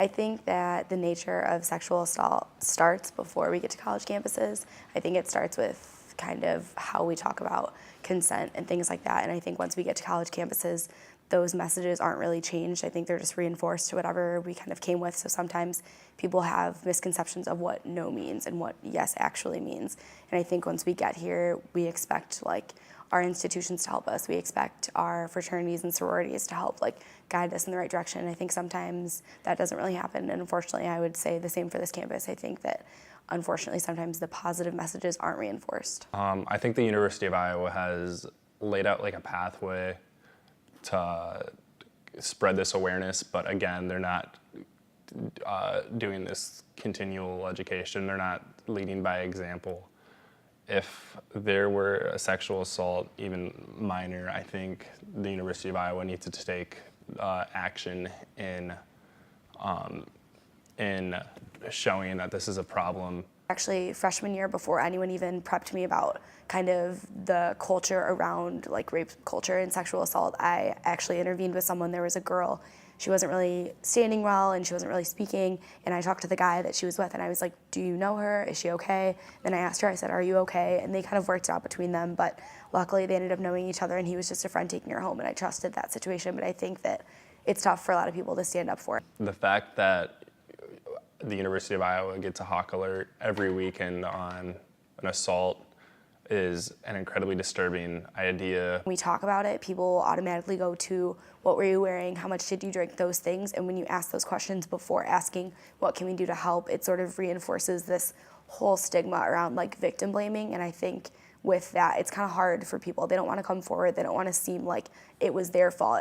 I think that the nature of sexual assault starts before we get to college campuses. I think it starts with kind of how we talk about consent and things like that. And I think once we get to college campuses, those messages aren't really changed. I think they're just reinforced to whatever we kind of came with. So sometimes people have misconceptions of what no means and what yes actually means. And I think once we get here, we expect like our institutions to help us. We expect our fraternities and sororities to help like guide us in the right direction. And I think sometimes that doesn't really happen. And unfortunately, I would say the same for this campus. I think that unfortunately sometimes the positive messages aren't reinforced. I think the University of Iowa has laid out like a pathway to spread this awareness, but again, they're not doing this continual education. They're not leading by example. If there were a sexual assault, even minor, I think the University of Iowa needs to take action in showing that this is a problem. Actually, freshman year, before anyone even prepped me about kind of the culture around like rape culture and sexual assault, I actually intervened with someone. There was a girl. She wasn't really standing well and she wasn't really speaking. And I talked to the guy that she was with and I was like, do you know her? Is she okay? Then I asked her, I said, are you okay? And they kind of worked it out between them. But luckily they ended up knowing each other and he was just a friend taking her home and I trusted that situation. But I think that it's tough for a lot of people to stand up for it. The fact that the University of Iowa gets a hawk alert every weekend on an assault is an incredibly disturbing idea. When we talk about it, people automatically go to what were you wearing, how much did you drink, those things. And when you ask those questions before asking what can we do to help, it sort of reinforces this whole stigma around like victim blaming. And I think with that, it's kind of hard for people. They don't want to come forward. They don't want to seem like it was their fault.